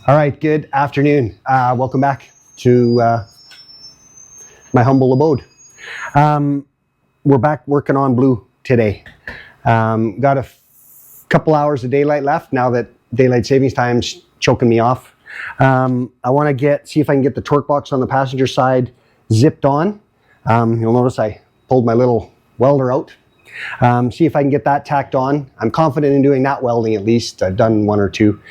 All right, good afternoon. Welcome back to my humble abode. We're back working on blue today. Got a couple hours of daylight left now that daylight savings time's choking me off. I want to see if I can get the torque box on the passenger side zipped on. You'll notice I pulled my little welder out. See if I can get that tacked on. I'm confident in doing that welding at least. I've done one or two.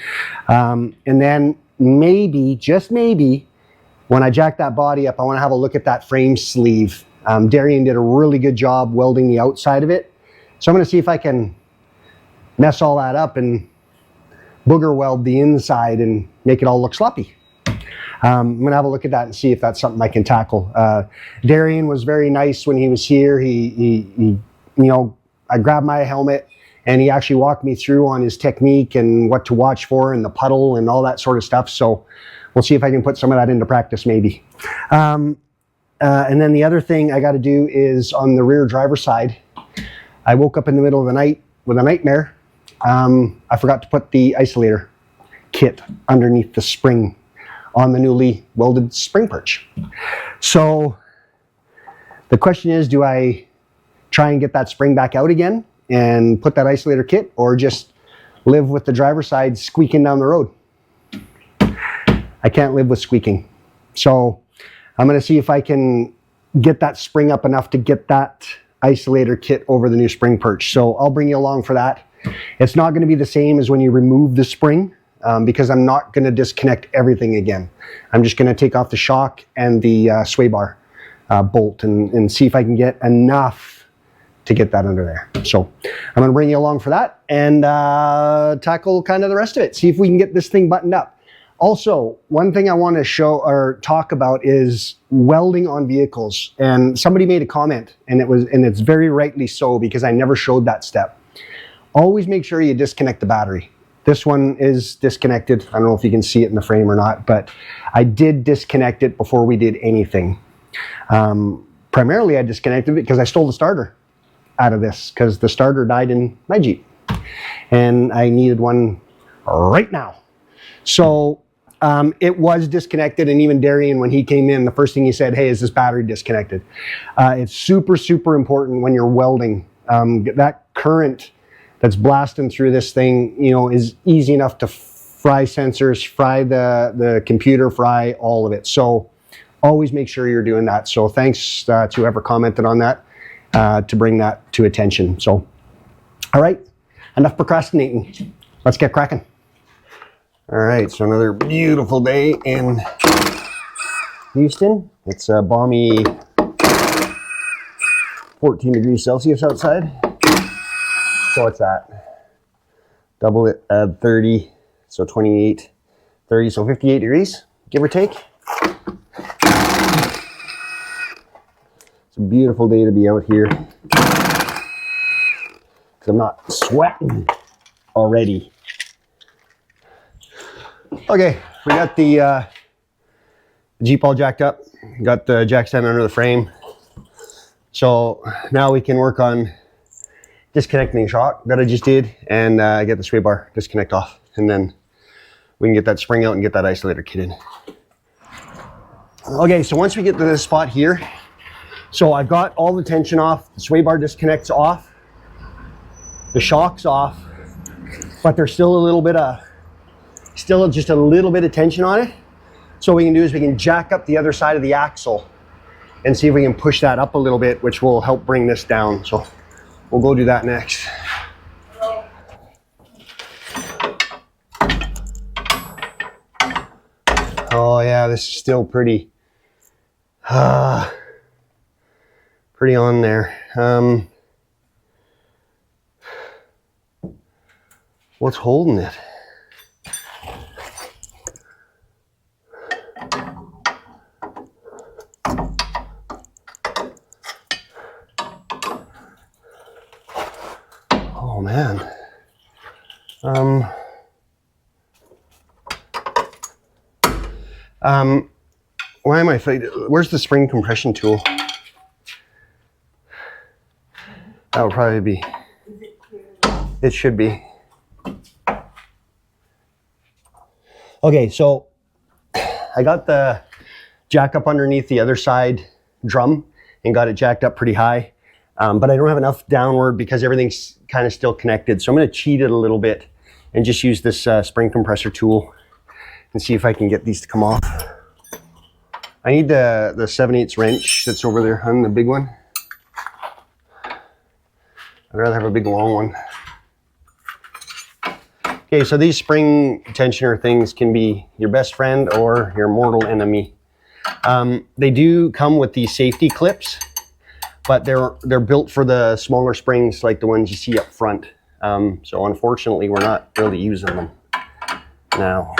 And then maybe, just maybe, when I jack that body up, I want to have a look at that frame sleeve. Darian did a really good job welding the outside of it. So I'm going to see if I can mess all that up and booger weld the inside and make it all look sloppy. I'm going to have a look at that and see if that's something I can tackle. Darian was very nice when he was here. I grabbed my helmet and he actually walked me through on his technique and what to watch for and the puddle and all that sort of stuff. So we'll see if I can put some of that into practice maybe. And then the other thing I got to do is on the rear driver's side. I woke up in the middle of the night with a nightmare. I forgot to put the isolator kit underneath the spring on the newly welded spring perch. So the question is, do I try and get that spring back out again and put that isolator kit, or just live with the driver's side squeaking down the road? I can't live with squeaking. So I'm going to see if I can get that spring up enough to get that isolator kit over the new spring perch. So I'll bring you along for that. It's not going to be the same as when you remove the spring because I'm not going to disconnect everything again. I'm just going to take off the shock and the sway bar bolt and see if I can get enough to get that under there. So I'm going to bring you along for that and tackle kind of the rest of it. See if we can get this thing buttoned up. Also, one thing I want to show or talk about is welding on vehicles. And somebody made a comment, and it's very rightly so, because I never showed that step. Always make sure you disconnect the battery. This one is disconnected. I don't know if you can see it in the frame or not, but I did disconnect it before we did anything. Primarily, I disconnected it because I stole the starter out of this, because the starter died in my Jeep and I needed one right now. So it was disconnected, and even Darian, when he came in, the first thing he said, hey, is this battery disconnected? It's super, super important when you're welding. That current that's blasting through this thing, is easy enough to fry sensors, fry the computer, fry all of it. So always make sure you're doing that. So thanks to whoever commented on that to bring that to attention. So, all right, enough procrastinating. Let's get cracking. All right, so another beautiful day in Houston. It's a balmy 14 degrees Celsius outside. So what's that? Double it, add 30, so 28, 30, so 58 degrees, give or take. It's a beautiful day to be out here, because I'm not sweating already. Okay, we got the Jeep all jacked up, got the jack stand under the frame. So now we can work on disconnecting the shock that I just did and get the sway bar disconnect off. And then we can get that spring out and get that isolator kit in. Okay, so once we get to this spot here, so I've got all the tension off, the sway bar disconnects off, the shock's off, but there's still just a little bit of tension on it. So what we can do is we can jack up the other side of the axle and see if we can push that up a little bit, which will help bring this down. So we'll go do that next. Oh yeah, this is still pretty on there. What's holding it? Oh man. Why am I fighting? Where's the spring compression tool? That would probably be. It should be. Okay, so I got the jack up underneath the other side drum and got it jacked up pretty high. But I don't have enough downward because everything's kind of still connected. So I'm going to cheat it a little bit and just use this spring compressor tool and see if I can get these to come off. I need the 7/8 wrench that's over there on the big one. I'd rather have a big long one. Okay, so these spring tensioner things can be your best friend or your mortal enemy. They do come with these safety clips, but they're built for the smaller springs like the ones you see up front. So unfortunately, we're not really using them now.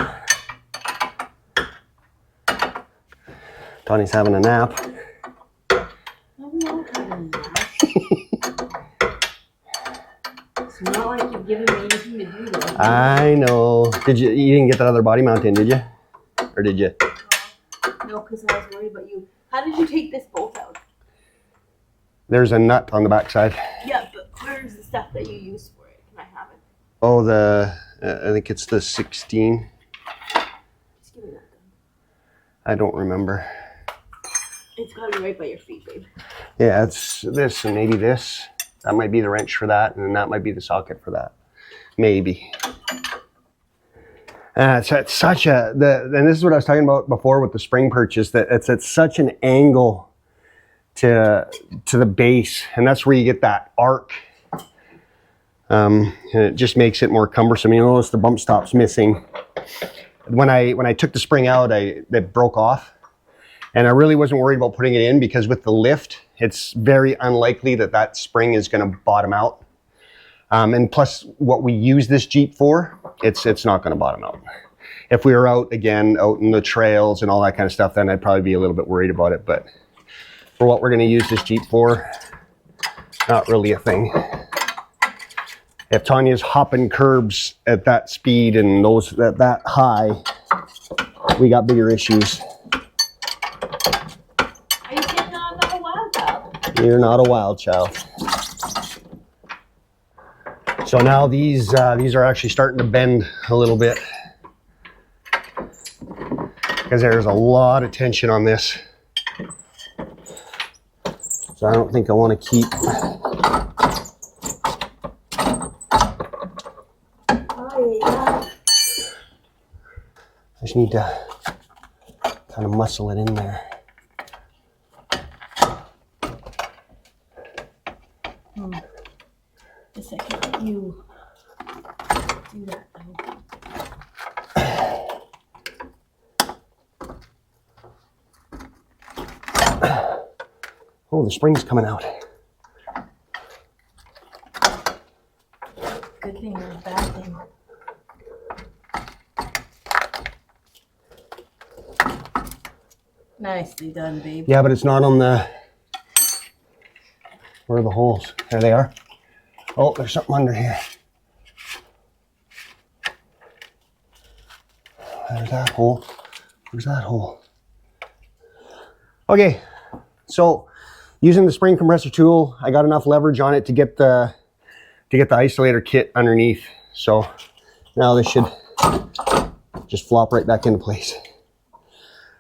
Tony's having a nap. I'm not having a nap. It's not like you've given me anything to do though. I know. You didn't get that other body mount in, did you? Or did you? No, because I was worried about you. How did you take this bolt out? There's a nut on the back side. Yeah, but where's the stuff that you use for it? Can I have it? Oh, I think it's the 16. Just give me that gun. I don't remember. It's got to be right by your feet, babe. Yeah, it's this and maybe this. That might be the wrench for that, and then that might be the socket for that. Maybe. It's such a, and this is what I was talking about before with the spring purchase, that it's at such an angle to the base, and that's where you get that arc. And it just makes it more cumbersome. You notice the bump stop's missing. When I took the spring out, it broke off. And I really wasn't worried about putting it in because with the lift, it's very unlikely that spring is going to bottom out. And plus, what we use this Jeep for, it's not going to bottom out. If we were out in the trails and all that kind of stuff, then I'd probably be a little bit worried about it. But for what we're going to use this Jeep for, not really a thing. If Tanya's hopping curbs at that speed and those that high, we got bigger issues. Are you saying no, I'm not a wild child? You're not a wild child. So now these are actually starting to bend a little bit because there's a lot of tension on this. So I don't think I want to keep. I just need to kind of muscle it in there. The second that you do that though. Oh, the spring's coming out. Good thing or bad thing? Nicely done, babe. Yeah, but it's not on the... Where are the holes? There they are. Oh, there's something under here. There's that hole. Where's that hole? Okay, so using the spring compressor tool, I got enough leverage on it to get the isolator kit underneath. So now this should just flop right back into place.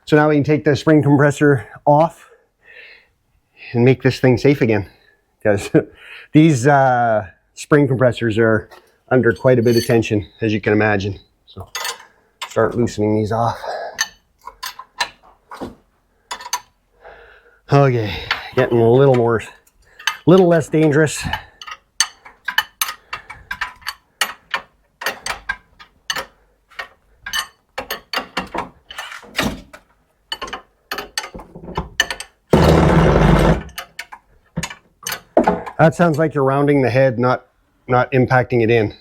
So now we can take the spring compressor off and make this thing safe again. Because these spring compressors are under quite a bit of tension, as you can imagine. So start loosening these off. Okay, getting a little less dangerous. That sounds like you're rounding the head, not impacting it in.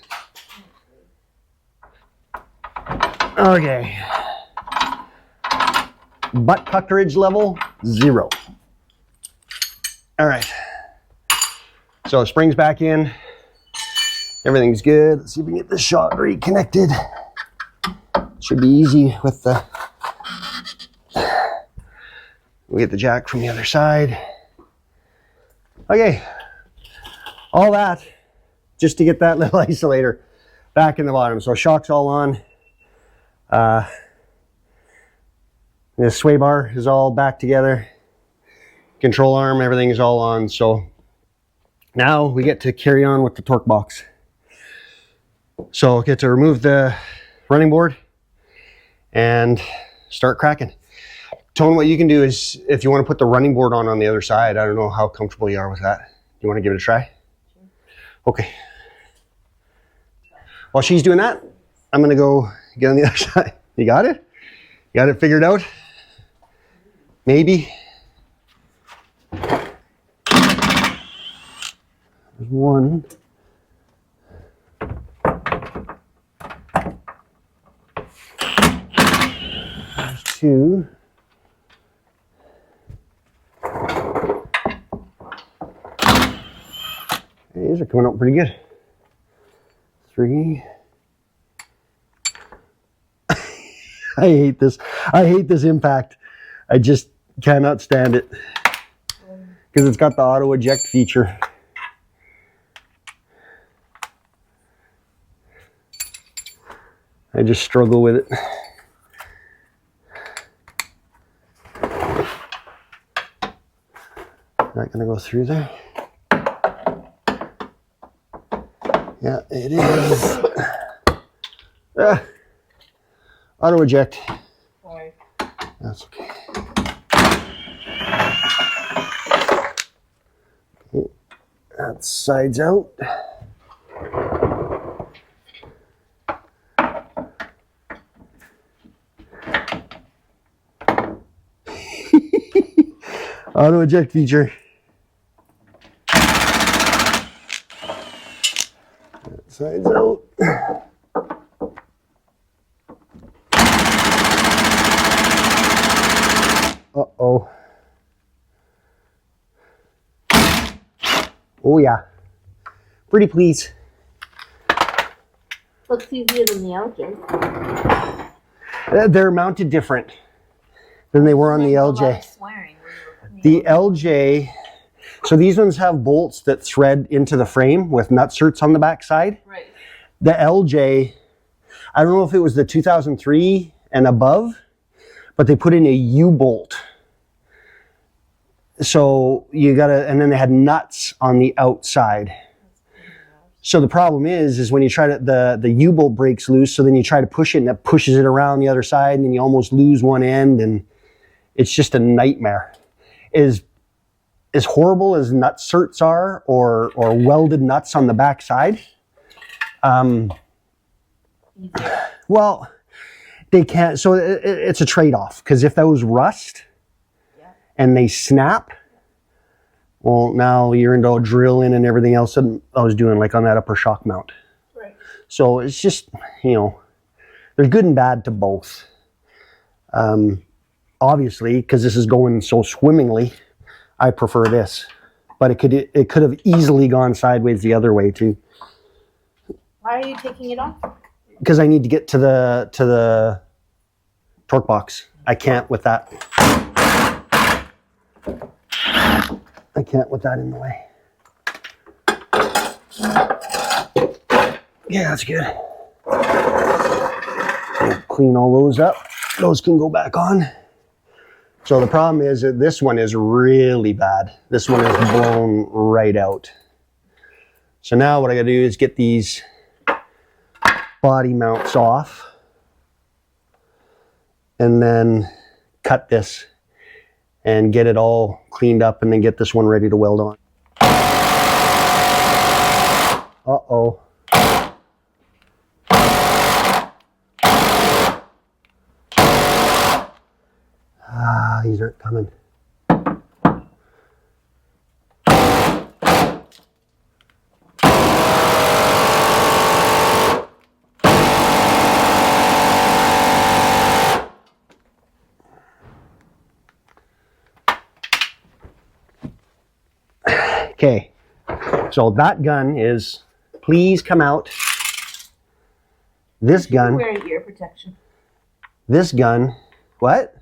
Okay. Butt puckerage level, 0. All right. So springs back in. Everything's good. Let's see if we can get this shot reconnected. Should be easy with the... We'll get the jack from the other side. Okay. All that just to get that little isolator back in the bottom. So shock's all on. The sway bar is all back together. Control arm, everything is all on. So now we get to carry on with the torque box. So I'll get to remove the running board and start cracking. Tone, what you can do is, if you want to put the running board on the other side, I don't know how comfortable you are with that. You want to give it a try? Okay. While she's doing that, I'm going to go get on the other side. You got it? You got it figured out? Maybe. There's one. There's two. These are coming out pretty good. Three. I hate this. I hate this impact. I just cannot stand it because it's got the auto eject feature. I just struggle with it. Not gonna go through there. Yeah, it is. Auto eject. Sorry. That's okay. Okay. That sides out. Auto eject feature. That sides out. Uh-oh. Oh yeah. Pretty please. Looks easier than the LJ. They're mounted different than they were on the LJ. Swearing when you were putting The LJ, so these ones have bolts that thread into the frame with nutserts on the back side. Right. The LJ, I don't know if it was the 2003 and above, but they put in a U-bolt. So you gotta, and then they had nuts on the outside. So the problem is when you try to, the U-bolt breaks loose, so then you try to push it and it pushes it around the other side and then you almost lose one end and it's just a nightmare. As horrible as nutserts are or welded nuts on the back side, well, they can't, so it's a trade-off because if those rust and they snap, well, now you're into a drill in and everything else that I was doing, like on that upper shock mount. Right. So it's just, you know, there's good and bad to both. Obviously, because this is going so swimmingly, I prefer this. But it could have easily gone sideways the other way too. Why are you taking it off? Because I need to get to the torque box. I can't with that. I can't with that in the way. Yeah, that's good. I'll clean all those up. Those can go back on. So the problem is that this one is really bad. This one is blown right out. So now what I gotta do is get these body mounts off and then cut this and get it all cleaned up and then get this one ready to weld on. Uh-oh. These aren't coming. Okay, so that gun is, please come out. This gun. You're wearing ear protection. This gun, what?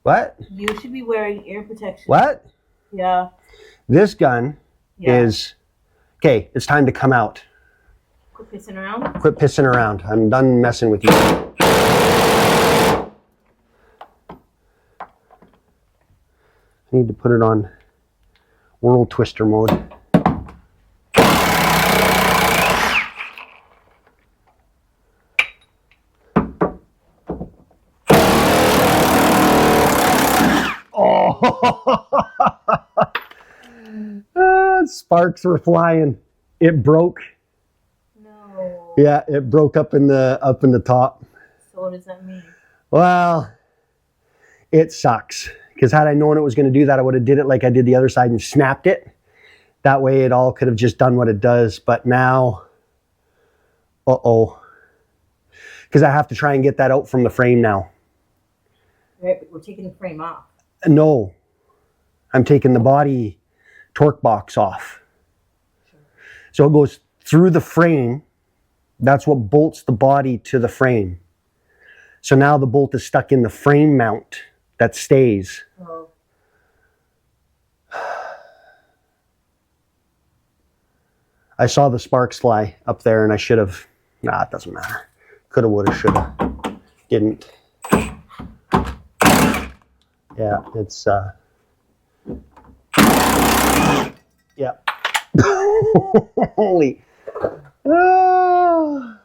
What? You should be wearing ear protection. What? Yeah. This gun Yeah. is, okay, it's time to come out. Quit pissing around. Quit pissing around. I'm done messing with you. I need to put it on whirl twister mode. Oh, sparks were flying. It broke. No. Yeah, it broke up in the top. So what does that mean? Well, it sucks. Because had I known it was going to do that, I would have did it like I did the other side and snapped it. That way it all could have just done what it does. But now, uh-oh. Because I have to try and get that out from the frame now. Right, but we're taking the frame off. No. I'm taking the body torque box off. Sure. So it goes through the frame. That's what bolts the body to the frame. So now the bolt is stuck in the frame mount that stays. Oh. I saw the sparks fly up there and I should have, nah, it doesn't matter. Coulda, woulda, shoulda. Didn't. Yeah, it's, yeah. Holy. All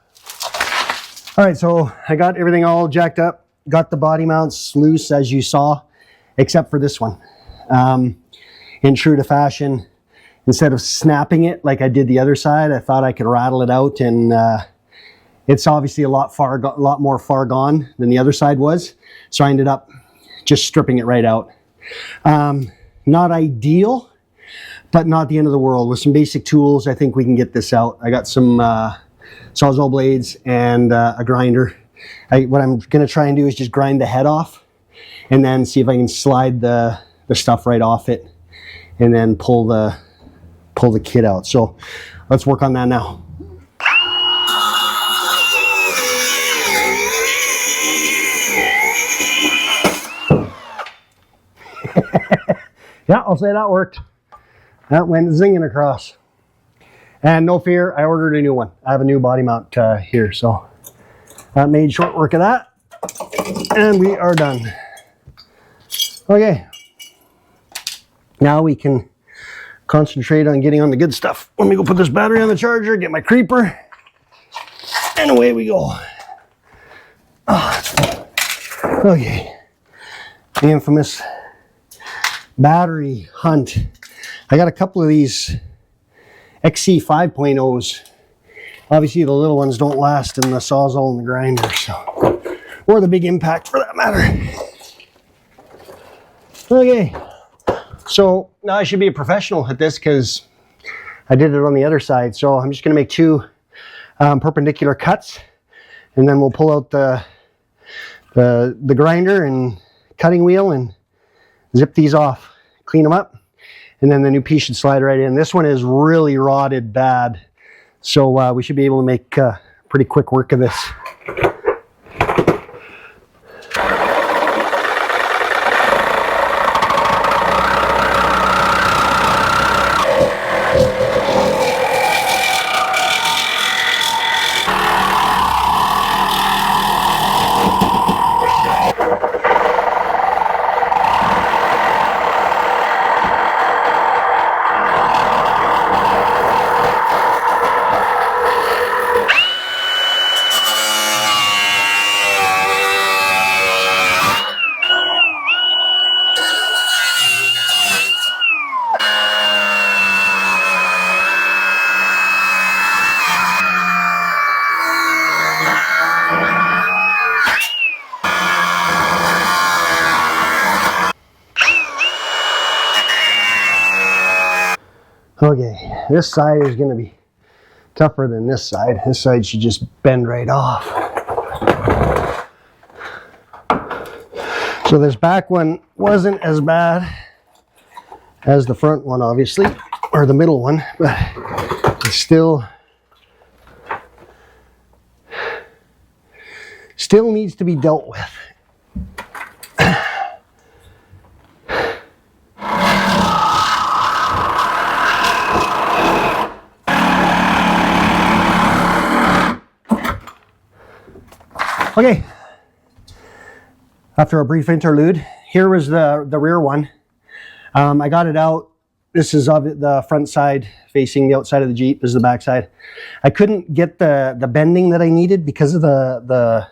right, so I got everything all jacked up, got the body mounts loose as you saw, except for this one. In true to fashion, instead of snapping it like I did the other side, I thought I could rattle it out, and it's obviously a lot more far gone than the other side was. So I ended up just stripping it right out. Not ideal, but not the end of the world. With some basic tools, I think we can get this out. I got some Sawzall blades and a grinder. What I'm going to try and do is just grind the head off and then see if I can slide the stuff right off it and then pull the kit out. So let's work on that now. Yeah, I'll say that worked. That went zinging across. And no fear, I ordered a new one. I have a new body mount here, so I made short work of that. And we are done. Okay. Now we can concentrate on getting on the good stuff. Let me go put this battery on the charger, get my creeper, and away we go. Oh, that's fun. Okay. The infamous battery hunt. I got a couple of these XC 5.0s. Obviously the little ones don't last in the Sawzall and the grinder, so, or the big impact for that matter. Okay, so now I should be a professional at this because I did it on the other side. So I'm just going to make two perpendicular cuts, and then we'll pull out the grinder and cutting wheel and zip these off, clean them up, and then the new piece should slide right in. This one is really rotted bad, so we should be able to make pretty quick work of this. Okay, this side is going to be tougher than this side. This side should just bend right off. So this back one wasn't as bad as the front one, obviously, or the middle one, but it still needs to be dealt with. Okay, after a brief interlude, here was the rear one. I got it out. This is of the front side facing the outside of the Jeep. This is the back side. I couldn't get the bending that I needed because of the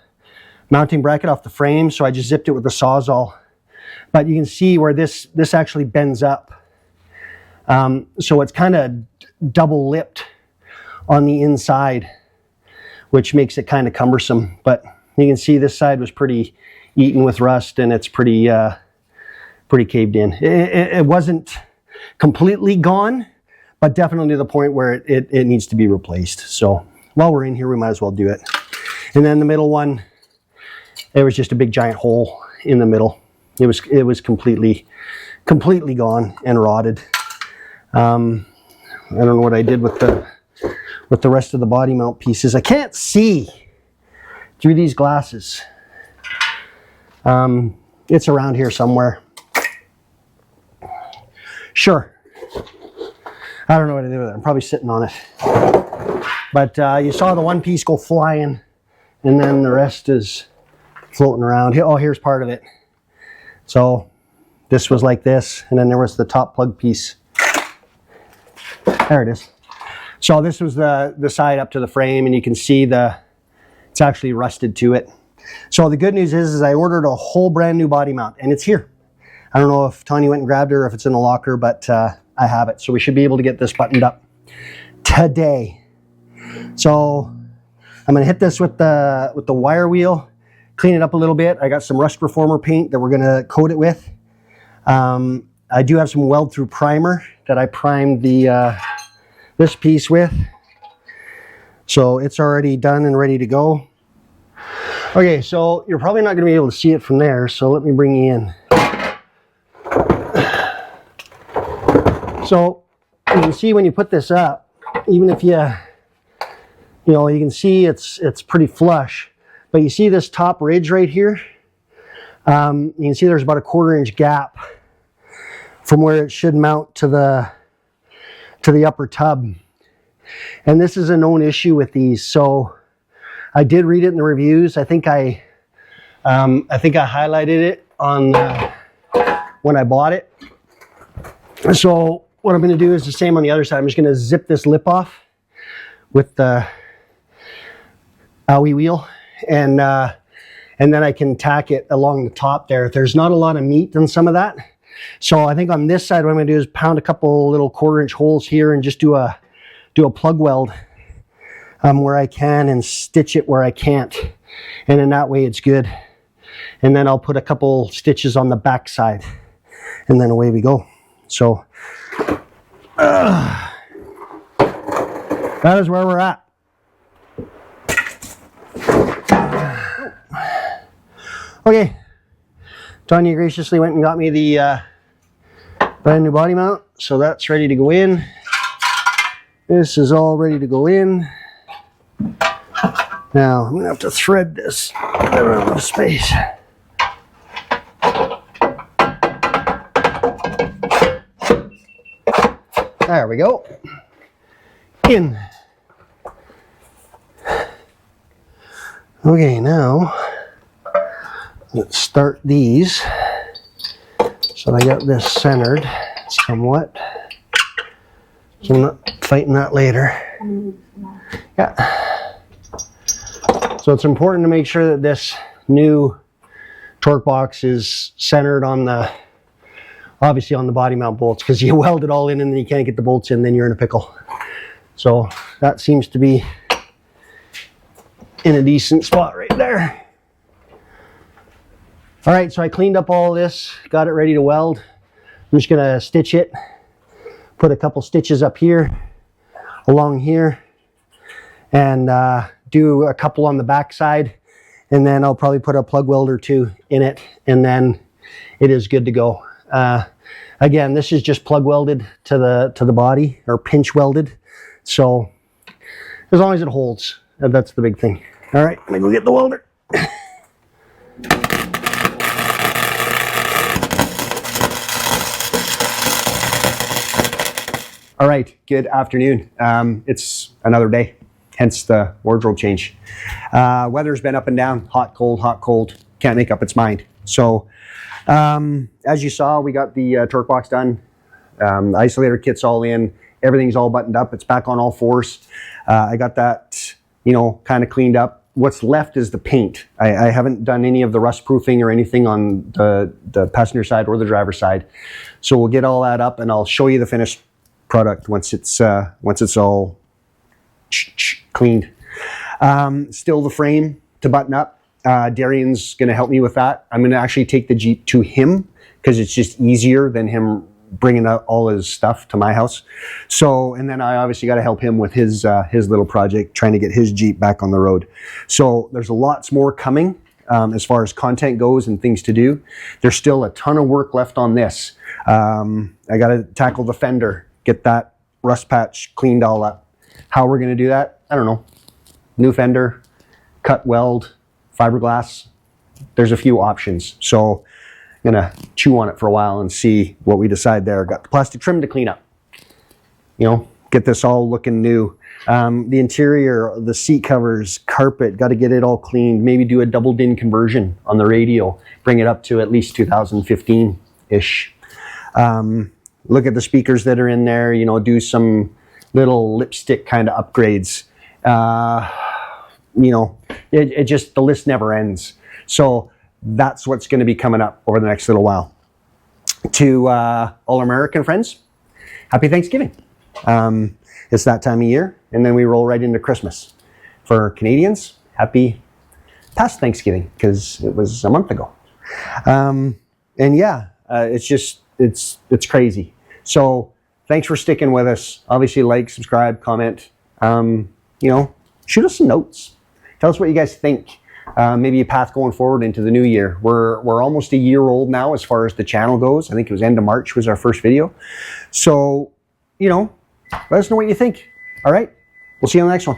mounting bracket off the frame, so I just zipped it with the Sawzall. But you can see where this actually bends up. So it's kind of double lipped on the inside, which makes it kind of cumbersome. But you can see this side was pretty eaten with rust, and it's pretty caved in. It wasn't completely gone, but definitely to the point where it needs to be replaced. So while we're in here, we might as well do it. And then the middle one, there was just a big giant hole in the middle. It was completely gone and rotted. I don't know what I did with the rest of the body mount pieces. I can't see through these glasses. It's around here somewhere. Sure. I don't know what to do with it. I'm probably sitting on it. But you saw the one piece go flying, and then the rest is floating around. Oh, here's part of it. So this was like this, and then there was the top plug piece. There it is. So this was the side up to the frame, and you can see it's actually rusted to it. So the good news is I ordered a whole brand new body mount, and it's here. I don't know if Tanya went and grabbed it or if it's in the locker, but I have it. So we should be able to get this buttoned up today. So I'm going to hit this with the wire wheel, clean it up a little bit. I got some rust reformer paint that we're going to coat it with. I do have some weld through primer that I primed this piece with. So it's already done and ready to go. Okay, so you're probably not going to be able to see it from there, so let me bring you in. So you can see when you put this up, even if you can see it's pretty flush, but you see this top ridge right here? You can see there's about a 1/4 inch gap from where it should mount to the upper tub. And this is a known issue with these. So I did read it in the reviews. I think I highlighted it on when I bought it. So what I'm going to do is the same on the other side. I'm just going to zip this lip off with the owie wheel, and then I can tack it along the top there. There's not a lot of meat in some of that. So I think on this side, what I'm going to do is pound a couple little 1/4 inch holes here and just do a plug weld where I can and stitch it where I can't. And in that way, it's good. And then I'll put a couple stitches on the back side, and then away we go. So that is where we're at. Okay, Tanya graciously went and got me the brand new body mount, so that's ready to go in. This is all ready to go in. Now I'm gonna have to thread this. I don't have enough space. There we go. In. Okay, now let's start these. So I got this centered somewhat, so I'm not fighting that later. Yeah. So it's important to make sure that this new torque box is centered on obviously on the body mount bolts, because you weld it all in and then you can't get the bolts in, then you're in a pickle. So that seems to be in a decent spot right there. All right, so I cleaned up all this, got it ready to weld. I'm just gonna stitch it, put a couple stitches up here, along here, and do a couple on the back side, and then I'll probably put a plug weld or two in it, and then it is good to go. Again, this is just plug welded to the body, or pinch welded, so as long as it holds, that's the big thing. All right, let me go get the welder. All right, good afternoon. It's another day, hence the wardrobe change. Weather's been up and down, hot, cold, can't make up its mind. So as you saw, we got the torque box done, isolator kit's all in, everything's all buttoned up, it's back on all fours. I got that, you know, kind of cleaned up. What's left is the paint. I haven't done any of the rust proofing or anything on the passenger side or the driver's side. So we'll get all that up and I'll show you the finished product once it's all cleaned. Still the frame to button up. Darian's going to help me with that. I'm going to actually take the Jeep to him because it's just easier than him bringing out all his stuff to my house. So, and then I obviously got to help him with his little project, trying to get his Jeep back on the road. So there's lots more coming as far as content goes and things to do. There's still a ton of work left on this. I got to tackle the fender, get that rust patch cleaned all up. How we're going to do that, I don't know. New fender, cut weld, fiberglass. There's a few options. So I'm gonna chew on it for a while and see what we decide there. Got the plastic trim to clean up. You know, get this all looking new. The interior, the seat covers, carpet, got to get it all cleaned. Maybe do a double din conversion on the radio. Bring it up to at least 2015-ish. Look at the speakers that are in there. You know, do some little lipstick kind of upgrades. You know, it just, the list never ends. So that's what's going to be coming up over the next little while. To all our American friends, happy Thanksgiving. It's that time of year, and then we roll right into Christmas. For Canadians, happy past Thanksgiving, because it was a month ago. And yeah, it's just, it's crazy. So thanks for sticking with us. Obviously, like, subscribe, comment. You know, shoot us some notes. Tell us what you guys think. Maybe a path going forward into the new year. We're almost a year old now as far as the channel goes. I think it was end of March was our first video. So, you know, let us know what you think. All right, we'll see you on the next one.